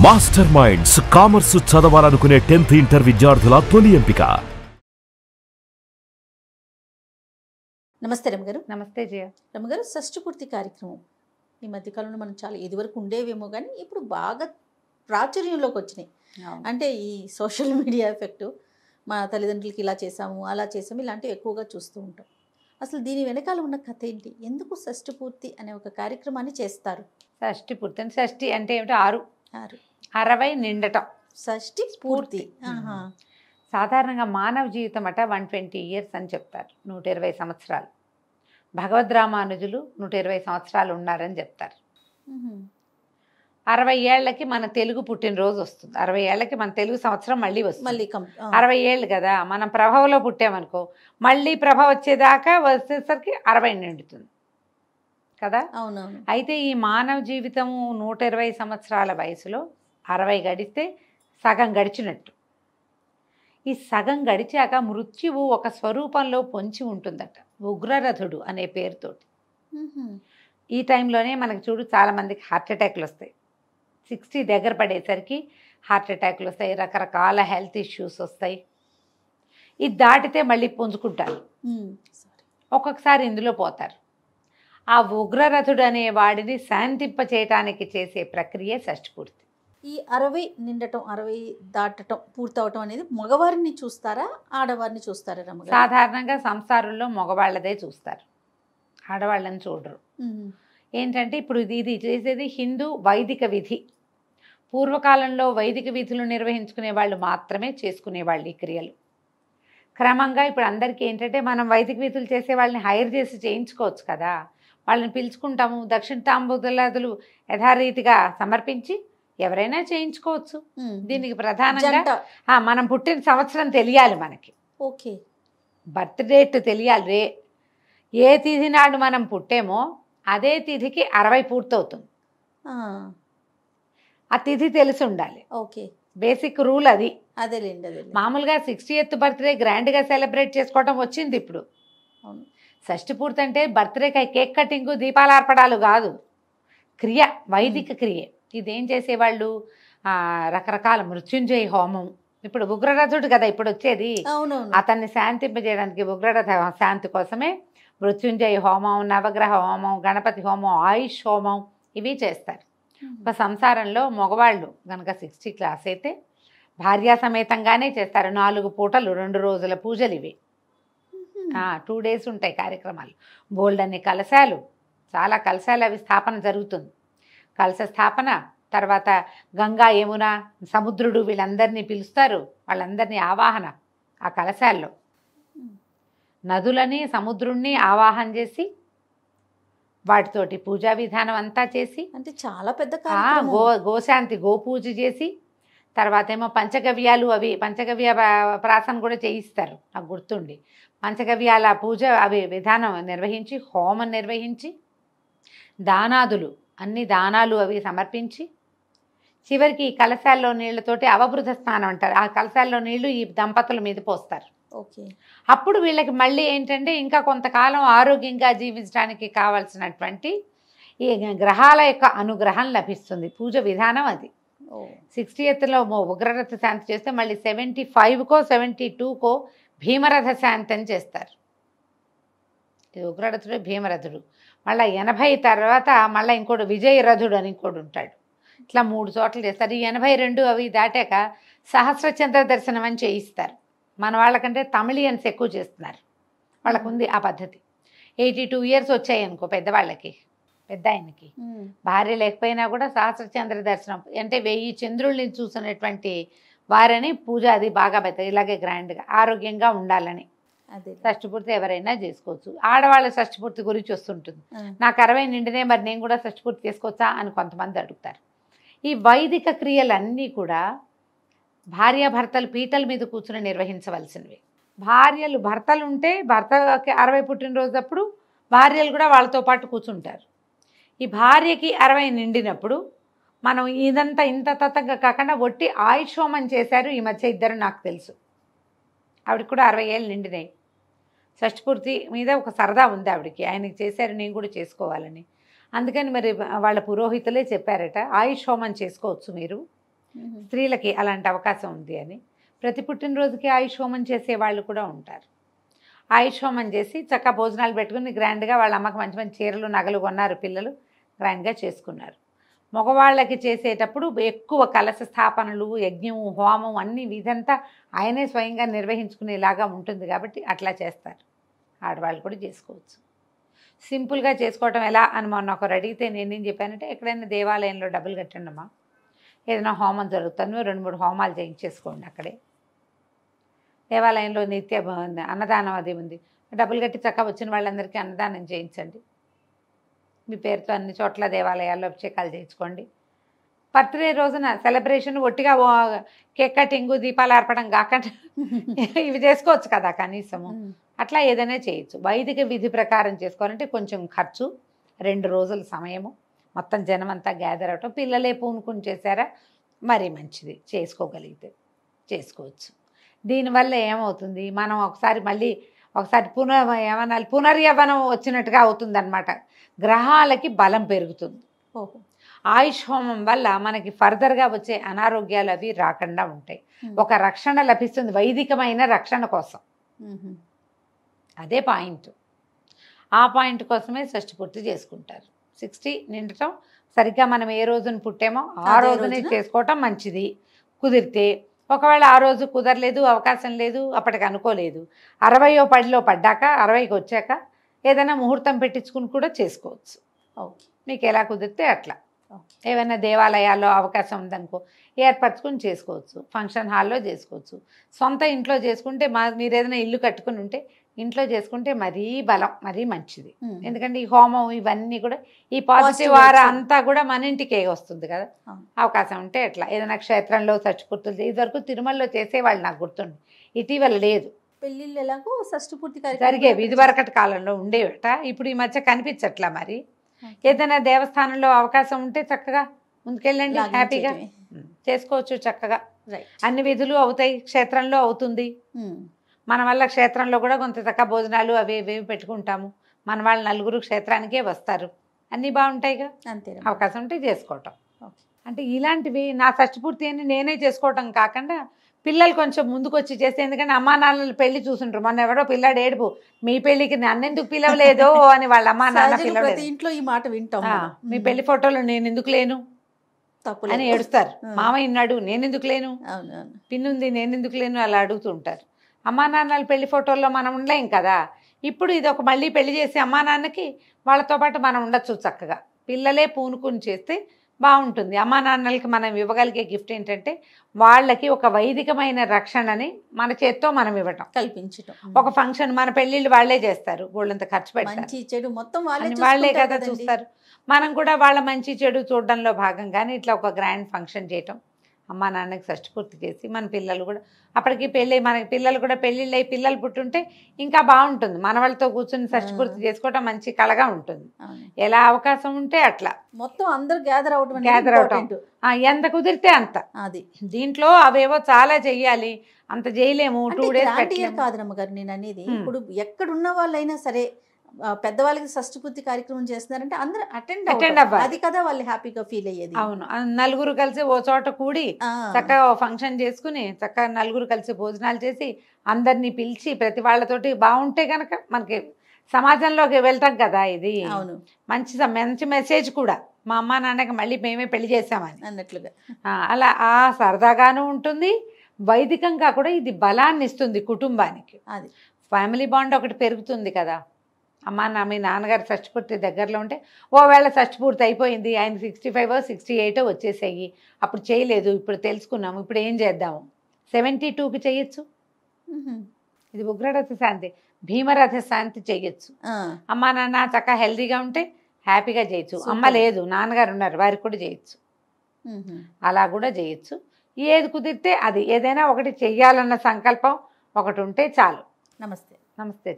Master minds commerce చదవాలనుకునే 10th inter విద్యార్థుల తొలి ఎంపిక. నమస్తే రమగారు. నమస్తే జయ. రమగారు, షష్ఠి పూర్తి కార్యక్రమం ఈ మధ్యకాలంలో మనం చాలా ఇదివరకు ఉండేవేమో కానీ ఇప్పుడు బాగా ప్రాచుర్యంలోకి వచ్చినాయి. అంటే ఈ సోషల్ మీడియా ఎఫెక్ట్, మా తల్లిదండ్రులకి ఇలా చేసాము అలా చేసాము ఇలాంటివి ఎక్కువగా చూస్తూ ఉంటాం. అసలు దీని వెనకాల ఉన్న కథ ఏంటి? ఎందుకు షష్ఠి పూర్తి అనే ఒక కార్యక్రమాన్ని చేస్తారు? షష్ఠి పూర్తి అంటే షష్ఠి అంటే ఏమిటి? 6 60 నిండటం షష్ఠి పూర్తి. సాధారణంగా మానవ జీవితం అట 120 years అని చెప్తారు. 120 సంవత్సరాలు. భగవద్ రామానుజులు 120 సంవత్సరాలు ఉన్నారని చెప్తారు. 60 ఏళ్ళకి మన తెలుగు పుట్టినరోజు వస్తుంది. 60 ఏళ్ళకి మన తెలుగు సంవత్సరం మళ్ళీ వస్తుంది. 60 ఏళ్ళు కదా, మనం ప్రభవలో పుట్టామనుకో, మళ్ళీ ప్రభ వచ్చేదాకా వచ్చేసరికి 60 నిండుతుంది కదా. అవునవును. అయితే ఈ మానవ జీవితము 120 సంవత్సరాల వయసులో 60 గడిస్తే సగం గడిచినట్టు. ఈ సగం గడిచాక మృత్యువు ఒక స్వరూపంలో పొంచి ఉంటుందట, ఉగ్రరథుడు అనే పేరుతోటి. ఈ టైంలోనే మనకు చూడు చాలామందికి హార్ట్ అటాక్లు వస్తాయి. 60 దగ్గర పడేసరికి హార్ట్ అటాక్లు వస్తాయి, రకరకాల హెల్త్ ఇష్యూస్ వస్తాయి. ఇది దాటితే మళ్ళీ పుంజుకుంటారు, ఒక్కొక్కసారి ఇందులో పోతారు. ఆ ఉగ్రరథుడు అనే వాడిని శాంతింప చేయటానికి చేసే ప్రక్రియ షష్ఠి పూర్తి. ఈ 60 నిండటం, 60 దాటటం, పూర్తవటం అనేది మగవారిని చూస్తారా, ఆడవారిని చూస్తారా రమ్మగారు? సాధారణంగా సంసారంలో మగవాళ్ళదే చూస్తారు, ఆడవాళ్ళని చూడరు. ఏంటంటే ఇప్పుడు ఇది చేసేది హిందూ వైదిక విధి. పూర్వకాలంలో వైదిక విధులు నిర్వహించుకునే వాళ్ళు మాత్రమే చేసుకునేవాళ్ళు ఈ క్రియలు. క్రమంగా ఇప్పుడు అందరికీ ఏంటంటే మనం వైదిక విధులు చేసే వాళ్ళని హైర్ చేసి చేయించుకోవచ్చు కదా, వాళ్ళని పిలుచుకుంటాము. దక్షిణ తాంబూలాదులు యథారీతిగా సమర్పించి ఎవరైనా చేయించుకోవచ్చు. దీనికి ప్రధానంగా మనం పుట్టిన సంవత్సరం తెలియాలి మనకి. ఓకే, బర్త్ డేట్ తెలియాలి. ఏ తిథి నాడు మనం పుట్టేమో అదే తిథికి 60 పూర్తవుతుంది. ఆ తిథి తెలిసి ఉండాలి. ఓకే, బేసిక్ రూల్ అది. అదేలేండి. మామూలుగా 60th బర్త్డే గ్రాండ్గా సెలబ్రేట్ చేసుకోవడం వచ్చింది ఇప్పుడు. షష్ఠి పూర్తి అంటే బర్త్డే కేక్ కటింగ్, దీపాలు ఆర్పడాలు కాదు, క్రియ, వైదిక క్రియ. ఇదేం చేసేవాళ్ళు, రకరకాల మృత్యుంజయ హోమం. ఇప్పుడు ఉగ్రరథుడు కదా ఇప్పుడు వచ్చేది, అతన్ని శాంతింపజేయడానికి ఉగ్రరథ శాంతి కోసమే మృత్యుంజయ హోమం, నవగ్రహ హోమం, గణపతి హోమం, ఆయుష్ హోమం ఇవి చేస్తారు. ఒక సంసారంలో మగవాళ్ళు కనుక 60 క్లాస్ అయితే భార్యా సమేతంగానే చేస్తారు. 4 పూటలు 2 రోజుల పూజలు ఇవి. 2 days ఉంటాయి కార్యక్రమాలు. బోల్డ్ అన్ని కలశాలు, చాలా కలశాలు అవి స్థాపన జరుగుతుంది. కలశ స్థాపన తర్వాత గంగా, యమున, సముద్రుడు వీళ్ళందరినీ పిలుస్తారు, వాళ్ళందరినీ ఆవాహన ఆ కలశాల్లో. నదులని సముద్రుణ్ణి ఆవాహన చేసి వాటితోటి పూజా విధానం అంతా చేసి, అంటే చాలా పెద్ద గోశాంతి గోపూజ చేసి, తర్వాత ఏమో పంచగవ్యాలు అవి పంచగవ్య ప్రాసన కూడా చేయిస్తారు నాకు గుర్తుండి. పంచగవ్యాల పూజ అవి విధానం నిర్వహించి, హోమం నిర్వహించి, దానాదులు అన్ని దానాలు అవి సమర్పించి, చివరికి ఈ కలశాల్లో నీళ్లతోటి అవబృధ స్నానం అంటారు. ఆ కలశాల్లో నీళ్లు ఈ దంపతుల మీద పోస్తారు. ఓకే, అప్పుడు వీళ్ళకి మళ్ళీ ఏంటంటే ఇంకా కొంతకాలం ఆరోగ్యంగా జీవించడానికి కావాల్సినటువంటి ఈ గ్రహాల యొక్క అనుగ్రహం లభిస్తుంది. పూజ విధానం అది. 60thలో ఉగ్రరథ శాంతి చేస్తే మళ్ళీ 75కో 72కో భీమరథ శాంతి అని చేస్తారు. ఇది ఉగ్రరథుడు, భీమరథుడు. మళ్ళీ 80 తర్వాత మళ్ళీ ఇంకోటి విజయరథుడు అని ఇంకోటి ఉంటాడు. ఇట్లా 3 చోట్ల చేస్తారు. ఈ 82 అవి దాటాక సహస్రచంద్ర దర్శనం అని చేయిస్తారు. మన వాళ్ళకంటే తమిళియన్స్ ఎక్కువ చేస్తున్నారు, వాళ్ళకు ఉంది ఆ పద్ధతి. 82 years వచ్చాయి అనుకో పెద్దవాళ్ళకి, పెద్ద ఆయనకి భార్య లేకపోయినా కూడా సహస్రచంద్ర దర్శనం అంటే 1000 చంద్రుల్ని చూసినటువంటి వారని పూజ అది బాగా పెద్ద, ఇలాగే గ్రాండ్గా ఆరోగ్యంగా ఉండాలని. షష్ఠి పూర్తి ఎవరైనా చేసుకోవచ్చు. ఆడవాళ్ళ షష్ఠి పూర్తి గురించి వస్తుంటుంది, నాకు 60 నిండినే మరి నేను కూడా షష్ఠి పూర్తి చేసుకోవచ్చా అని కొంతమంది అడుగుతారు. ఈ వైదిక క్రియలన్నీ కూడా భార్యాభర్తలు పీటల మీద కూర్చుని నిర్వహించవలసినవి. భర్తలు ఉంటే భర్తకి 60 పుట్టినరోజప్పుడు భార్యలు కూడా వాళ్ళతో పాటు కూర్చుంటారు. ఈ భార్యకి 60 నిండినప్పుడు మనం ఇదంతా ఇంత తతంగా కాకుండా ఒట్టి ఆయుష్ హోమం చేశారు ఈ మధ్య ఇద్దరు, నాకు తెలుసు. ఆవిడకి కూడా 60 ఏళ్ళు నిండినాయి. షష్ఠి పూర్తి మీద ఒక సరదా ఉంది ఆవిడకి, ఆయనకి చేశారు నేను కూడా చేసుకోవాలని. అందుకని మరి వాళ్ళ పురోహితులే చెప్పారట, ఆయుష్ హోమం చేసుకోవచ్చు మీరు స్త్రీలకి అలాంటి అవకాశం ఉంది అని. ప్రతి పుట్టినరోజుకి ఆయుష్ హోమం చేసే వాళ్ళు కూడా ఉంటారు. ఆయుష్ హోమం చేసి చక్కగా భోజనాలు పెట్టుకుని గ్రాండ్గా వాళ్ళ అమ్మకి మంచి మంచి చీరలు నగలు కొన్నారు, పిల్లలు గ్రాండ్గా చేసుకున్నారు. మగవాళ్ళకి చేసేటప్పుడు ఎక్కువ కలశ స్థాపనలు, యజ్ఞం, హోమం అన్ని ఇదంతా ఆయనే స్వయంగా నిర్వహించుకునేలాగా ఉంటుంది కాబట్టి అట్లా చేస్తారు. ఆడవాళ్ళు కూడా చేసుకోవచ్చు. సింపుల్గా చేసుకోవటం ఎలా అని మొన్న ఒకరు అడిగితే నేనేం చెప్పానంటే, ఎక్కడైనా దేవాలయంలో డబ్బులు కట్టండి అమ్మా, ఏదైనా హోమం జరుగుతాను 2-3 హోమాలు చేయించేసుకోండి అక్కడే. దేవాలయంలో నిత్య అన్నదానం అది ఉంది, డబ్బులు కట్టి చక్కగా వచ్చిన వాళ్ళందరికీ అన్నదానం చేయించండి. మీ పేరుతో అన్ని చోట్ల దేవాలయాల్లో అభిషేకాలు చేయించుకోండి. బర్త్డే రోజున సెలబ్రేషన్ ఒట్టిగా కేక్ కటింగ్, దీపాలు ఆర్పడం కాకుండా ఇవి చేసుకోవచ్చు కదా కనీసము. అట్లా ఏదైనా చేయొచ్చు. వైదిక విధి ప్రకారం చేసుకోవాలంటే కొంచెం ఖర్చు, 2 రోజుల సమయము, మొత్తం జనం అంతా గ్యాదర్ అవటం. పిల్లలే పూనుకుని చేశారా మరీ మంచిది, చేసుకోగలిగితే చేసుకోవచ్చు. దీనివల్ల ఏమవుతుంది, మనం ఒకసారి పునర్యవనం వచ్చినట్టుగా అవుతుంది అనమాట. గ్రహాలకి బలం పెరుగుతుంది. ఆయుష్ హోమం వల్ల మనకి ఫర్దర్గా వచ్చే అనారోగ్యాలు అవి రాకుండా ఉంటాయి. ఒక రక్షణ లభిస్తుంది, వైదికమైన రక్షణ కోసం. అదే పాయింట్. ఆ పాయింట్ కోసమే షష్ఠి పూర్తి చేసుకుంటారు. 60 నిండటం సరిగ్గా మనం ఏ రోజున పుట్టామో ఆ రోజునే చేసుకోవటం మంచిది కుదిరితే. ఒకవేళ ఆ రోజు కుదరలేదు, అవకాశం లేదు, అప్పటికి అనుకోలేదు, 60వ పడిలో పడ్డాక 60కి వచ్చాక ఏదైనా ముహూర్తం పెట్టించుకుని కూడా చేసుకోవచ్చు. మీకు ఎలా కుదిరితే అట్లా. ఏమైనా దేవాలయాల్లో అవకాశం ఉందనుకో ఏర్పరచుకుని చేసుకోవచ్చు, ఫంక్షన్ హాల్లో చేసుకోవచ్చు. సొంత ఇంట్లో చేసుకుంటే మీరు ఏదైనా ఇల్లు కట్టుకుని ఉంటే ఇంట్లో చేసుకుంటే మరీ బలం, మరీ మంచిది. ఎందుకంటే ఈ హోమం ఇవన్నీ కూడా ఈ పాజిటివ్ వార అంతా కూడా మన ఇంటికే వస్తుంది కదా. అవకాశం ఉంటే ఎట్లా ఏదైనా క్షేత్రంలో షష్ఠిపూర్తులు ఇదివరకు తిరుమలలో చేసేవాళ్ళు నాకు గుర్తుంది, ఇటీవల లేదు. పెళ్ళిళ్ళు ఎలాగో షష్ఠిపూర్తి జరిగేవి ఇదివరకటి కాలంలో ఉండేవట, ఇప్పుడు ఈ మధ్య కనిపించట్లా. మరి ఏదైనా దేవస్థానంలో అవకాశం ఉంటే చక్కగా ముందుకెళ్ళండి, హ్యాపీగా చేసుకోవచ్చు. చక్కగా అన్ని విధులు అవుతాయి, క్షేత్రంలో అవుతుంది. మన వల్ల క్షేత్రంలో కూడా కొంత చక్కగా భోజనాలు అవి ఇవి పెట్టుకుంటాము. మన వాళ్ళు 4 క్షేత్రానికే వస్తారు, అన్నీ బాగుంటాయిగా. అంతే, అవకాశం ఉంటే చేసుకోవటం. అంటే ఇలాంటివి నా షష్ఠిపూర్తి అని నేనే చేసుకోవటం కాకుండా పిల్లలు కొంచెం ముందుకు వచ్చి చేస్తే, ఎందుకంటే అమ్మా నాన్నలు పెళ్లి చూసుంటారు. మొన్న ఎవరో పిల్లాడు ఏడుపు, మీ పెళ్లికి నన్నెందుకు పిలవలేదో అని వాళ్ళ అమ్మా నాన్న పిలవలేదు. ఇంట్లో ఈ మాట వింటాం, మీ పెళ్లి ఫోటోలో నేను ఎందుకు లేను అని ఏడుస్తారు. మామయ్య ఉన్నాడు నేను ఎందుకు లేను, పిన్నుంది నేను ఎందుకు లేను అలా అడుగుతూ ఉంటారు. అమ్మా నాన్నల పెళ్లి ఫోటోల్లో మనం ఉండలేం కదా. ఇప్పుడు ఇది ఒక మళ్ళీ పెళ్లి చేసి అమ్మా నాన్నకి వాళ్ళతో పాటు మనం ఉండొచ్చు చక్కగా. పిల్లలే పూనుకుని చేస్తే బాగుంటుంది. అమ్మా నాన్నలకి మనం ఇవ్వగలిగే గిఫ్ట్ ఏంటంటే వాళ్ళకి ఒక వైదికమైన రక్షణని మన చేత్తో మనం ఇవ్వటం, కల్పించటం. ఒక ఫంక్షన్ మన పెళ్ళిళ్ళు వాళ్ళే చేస్తారు, వాళ్ళంత ఖర్చు పెడతారు, మొత్తం వాళ్ళే కదా చూస్తారు. మనం కూడా వాళ్ళ మంచి చెడు చూడడంలో భాగంగానే ఇట్లా ఒక గ్రాండ్ ఫంక్షన్ చేయటం, అమ్మా నాన్నకి షష్ఠిపూర్తి చేసి మన పిల్లలు కూడా అప్పటికి పెళ్ళి, మనకి పిల్లలు కూడా పెళ్ళిళ్ళు అయ్యి పిల్లలు పుట్టుంటే ఇంకా బాగుంటుంది. మన వాళ్ళతో కూర్చొని షష్ఠిపూర్తి చేసుకోవటం మంచి కళగా ఉంటుంది. ఎలా అవకాశం ఉంటే అట్లా మొత్తం అందరూ గ్యాదర్ అవటం ఎంత కుదిరితే అంత. అది దీంట్లో అవేవో చాలా చెయ్యాలి, అంత చేయలేము. 2 డేస్ కాదు రమ్మగారు నేను అనేది. ఇప్పుడు ఎక్కడున్న వాళ్ళైనా సరే పెద్దవాళ్ళకి షష్ఠిపూర్తి కార్యక్రమం చేస్తున్నారంటే అందరూ అటెండ్ అవ్వాలి, అది కదా వాళ్ళు హ్యాపీగా ఫీల్ అయ్యేది. అవును, 4 కలిసి ఓ చోట కూడి చక్కగా ఫంక్షన్ చేసుకుని చక్కగా 4 కలిసి భోజనాలు చేసి అందరినీ పిలిచి ప్రతి వాళ్ళతోటి బాగుంటే కనుక మనకి సమాజంలోకి వెళ్తాం కదా. ఇది అవును, మంచి మెసేజ్ కూడా. మా అమ్మ నాన్నకి మళ్ళీ మేమే పెళ్లి చేసామని అన్నట్లుగా అలా సరదాగాను ఉంటుంది. వైదికంగా కూడా ఇది బలాన్ని ఇస్తుంది కుటుంబానికి. అది ఫ్యామిలీ బాండ్ ఒకటి పెరుగుతుంది కదా. మీ నాన్నగారు షష్ఠిపూర్తి దగ్గరలో ఉంటే ఓవేళ షష్ఠిపూర్తి అయిపోయింది, ఆయన 65 68 వచ్చేసాయి, అప్పుడు చేయలేదు, ఇప్పుడు తెలుసుకున్నాము, ఇప్పుడు ఏం చేద్దాము, 72కి చేయొచ్చు. ఇది ఉగ్రరథ శాంతి, భీమరథ శాంతి చేయొచ్చు. అమ్మా నాన్న చక్కగా హెల్తీగా ఉంటే హ్యాపీగా చేయొచ్చు. అమ్మ లేదు నాన్నగారు ఉన్నారు, వారికి కూడా చేయొచ్చు. అలా కూడా చేయొచ్చు. ఏది కుదిరితే అది, ఏదైనా ఒకటి చెయ్యాలన్న సంకల్పం ఒకటి ఉంటే చాలు. నమస్తే. నమస్తే.